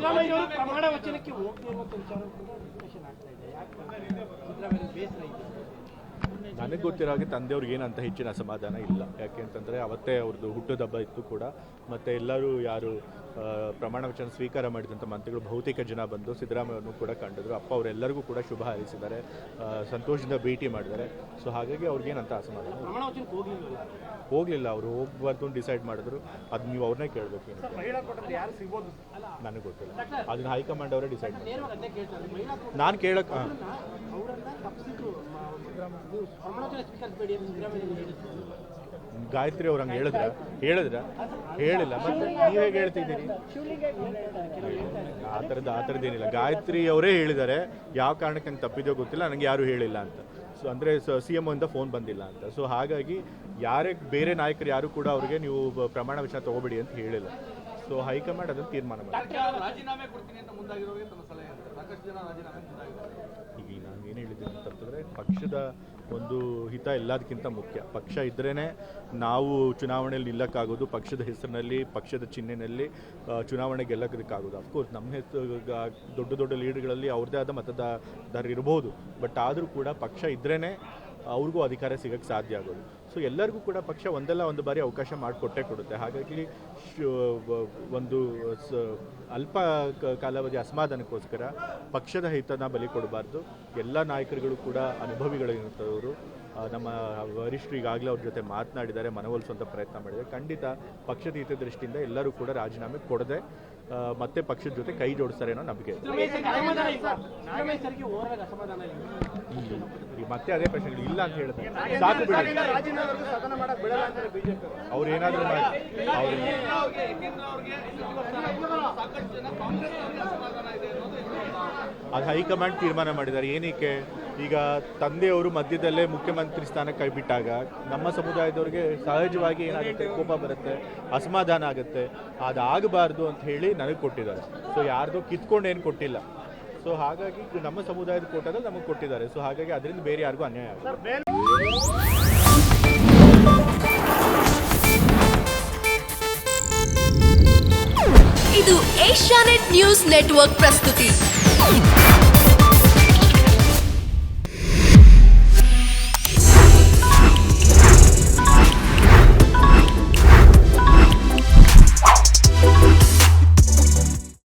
ಸಿದ್ದರಾಮಯ್ಯ ಅವರು ಪ್ರಮಾಣ ವಚನಕ್ಕೆ ಹೋಗ್ತಿರುವಂತ ವಿಚಾರ ಆಗ್ತಾ ಇದೆ. ಯಾಕೆ ಸಿದ್ದರಾಮಯ್ಯ ಬೇಸರ ಇದೆ? ನನಗೆ ಗೊತ್ತಿರೋ ಹಾಗೆ ತಂದೆಯವ್ರಿಗೆ ಏನಂತ ಹೆಚ್ಚಿನ ಅಸಮಾಧಾನ ಇಲ್ಲ. ಯಾಕೆ ಅಂತಂದರೆ ಅವತ್ತೇ ಅವ್ರದ್ದು ಹುಟ್ಟುಹಬ್ಬ ಇತ್ತು ಕೂಡ, ಮತ್ತು ಎಲ್ಲರೂ ಯಾರು ಪ್ರಮಾಣ ವಚನ ಸ್ವೀಕಾರ ಮಾಡಿದಂಥ ಮಂತ್ರಿಗಳು ಬಹುತೇಕ ಜನ ಬಂದು ಸಿದ್ದರಾಮಯ್ಯವ್ರನ್ನೂ ಕೂಡ ಕಂಡಿದ್ರು. ಅಪ್ಪ ಅವರೆಲ್ಲರಿಗೂ ಕೂಡ ಶುಭ ಹಾರೈಸಿದ್ದಾರೆ, ಸಂತೋಷದಿಂದ ಭೇಟಿ ಮಾಡಿದ್ದಾರೆ. ಸೊ ಹಾಗಾಗಿ ಅವ್ರಿಗೇನಂತ ಅಸಮಾಧಾನ ಹೋಗಲಿಲ್ಲ. ಅವರು ಹೋಗ್ಬಾರ್ದು ಅಂತ ಡಿಸೈಡ್ ಮಾಡಿದ್ರು. ಅದು ನೀವು ಅವ್ರನ್ನೇ ಕೇಳಬೇಕು. ನನಗೆ ಗೊತ್ತಿಲ್ಲ, ಅದನ್ನು ಹೈಕಮಾಂಡ್ ಅವರೇ ಡಿಸೈಡ್ ಮಾಡಿ. ನಾನು ಕೇಳಕ್ಕೆ ಗಾಯತ್ರಿ ಅವ್ರು ಹಂಗೆ ಹೇಳಿಲ್ಲ. ಮತ್ತೆ ನೀವು ಹೇಗೆ ಹೇಳ್ತಿದ್ದೀರಿ? ಆ ಥರದ್ದೇನಿಲ್ಲ. ಗಾಯತ್ರಿ ಅವರೇ ಹೇಳಿದ್ದಾರೆ, ಯಾವ ಕಾರಣಕ್ಕೆ ನಂಗೆ ತಪ್ಪಿದೋ ಗೊತ್ತಿಲ್ಲ, ನನಗೆ ಯಾರೂ ಹೇಳಿಲ್ಲ ಅಂತ. ಸೊ ಅಂದರೆ CM ಇಂದ ಫೋನ್ ಬಂದಿಲ್ಲ ಅಂತ. ಸೊ ಹಾಗಾಗಿ ಬೇರೆ ನಾಯಕರು ಯಾರು ಕೂಡ ಅವ್ರಿಗೆ ನೀವು ಪ್ರಮಾಣ ವಚನ ತಗೋಬೇಡಿ ಅಂತ ಹೇಳಿಲ್ಲ. ಸೊ ಹೈಕಮಾಂಡ್ ಅದನ್ನು ತೀರ್ಮಾನ ಮಾಡಿ. ಈಗ ನಾನು ಏನು ಹೇಳಿದ್ದೀನಿ ಅಂತಂದರೆ, ಪಕ್ಷದ ಒಂದು ಹಿತ ಎಲ್ಲದಕ್ಕಿಂತ ಮುಖ್ಯ. ಪಕ್ಷ ಇದ್ರೇ ನಾವು ಚುನಾವಣೆಯಲ್ಲಿ ನಿಲ್ಲಕ್ಕಾಗೋದು, ಪಕ್ಷದ ಹೆಸರಿನಲ್ಲಿ, ಪಕ್ಷದ ಚಿಹ್ನೆಯಲ್ಲಿ ಚುನಾವಣೆ ಗೆಲ್ಲಕ್ಕಾಗೋದು. ಅಫ್ಕೋರ್ಸ್ ನಮ್ಮ ಹೆಸರು ದೊಡ್ಡ ಲೀಡರ್ಗಳಲ್ಲಿ ಅವ್ರದ್ದೇ ಆದ ಮತದಾರರು ಇರ್ಬೋದು, ಬಟ್ ಆದರೂ ಕೂಡ ಪಕ್ಷ ಇದ್ರೇ ಅವ್ರಿಗೂ ಅಧಿಕಾರ ಸಿಗೋಕ್ಕೆ ಸಾಧ್ಯ ಆಗೋದು. ಸೊ ಎಲ್ಲರಿಗೂ ಕೂಡ ಪಕ್ಷ ಒಂದಲ್ಲ ಒಂದು ಬಾರಿ ಅವಕಾಶ ಮಾಡಿಕೊಟ್ಟೇ ಕೊಡುತ್ತೆ. ಹಾಗಾಗಿ ಒಂದು ಅಲ್ಪ ಕಾಲಾವಧಿ ಅಸಮಾಧಾನಕ್ಕೋಸ್ಕರ ಪಕ್ಷದ ಹಿತನ ಬಲಿ ಕೊಡಬಾರ್ದು. ಎಲ್ಲ ನಾಯಕರುಗಳು ಕೂಡ ಅನುಭವಿಗಳಿರುತ್ತವರು. ನಮ್ಮ ವರಿಷ್ಠರು ಈಗಾಗಲೇ ಅವ್ರ ಜೊತೆ ಮಾತನಾಡಿದ್ದಾರೆ, ಮನವೊಲಿಸುವಂಥ ಪ್ರಯತ್ನ ಮಾಡಿದ್ದಾರೆ. ಖಂಡಿತ ಪಕ್ಷದ ಹಿತದೃಷ್ಟಿಯಿಂದ ಎಲ್ಲರೂ ಕೂಡ ರಾಜೀನಾಮೆ ಕೊಡದೆ ಮತ್ತೆ ಪಕ್ಷದ ಜೊತೆ ಕೈ ಜೋಡಿಸ್ತಾರೆ ಅನ್ನೋ ನಂಬಿಕೆ. ಮತ್ತೆ ಅದೇ ಪ್ರಶ್ನೆಗಳು ಇಲ್ಲ ಅಂತ ಹೇಳಿದ್ರೆ ಸಾಕು ಬಿಡಿ. ಅವ್ರು ಏನಾದರೂ ಅದು ಹೈಕಮಾಂಡ್ ತೀರ್ಮಾನ ಮಾಡಿದ್ದಾರೆ. ಏನಕ್ಕೆ? ಈಗ ತಂದೆಯವರು ಮಧ್ಯದಲ್ಲೇ ಮುಖ್ಯಮಂತ್ರಿ ಸ್ಥಾನ ಕೈ ಬಿಟ್ಟಾಗ ನಮ್ಮ ಸಮುದಾಯದವ್ರಿಗೆ ಸಹಜವಾಗಿ ಏನಾಗುತ್ತೆ, ಕೋಪ ಬರುತ್ತೆ, ಅಸಮಾಧಾನ ಆಗುತ್ತೆ. ಅದಾಗಬಾರ್ದು ಅಂತ ಹೇಳಿ ನನಗೆ ಕೊಟ್ಟಿದ್ದಾರೆ. ಸೊ ಯಾರ್ದು ಕಿತ್ಕೊಂಡು ಏನು ಕೊಟ್ಟಿಲ್ಲ. ಸೊ ಹಾಗಾಗಿ ನಮ್ಮ ಸಮುದಾಯದ ಕೋಟದಲ್ಲಿ ನಮಗೆ ಕೊಟ್ಟಿದ್ದಾರೆ. ಸೊ ಹಾಗಾಗಿ ಅದರಿಂದ ಬೇರೆ ಯಾರಿಗೂ ಅನ್ಯಾಯ ಆಗುತ್ತೆ. ಇದು ಏಷ್ಯಾನೆಟ್ ನ್ಯೂಸ್ ನೆಟ್ವರ್ಕ್ ಪ್ರಸ್ತುತಿ.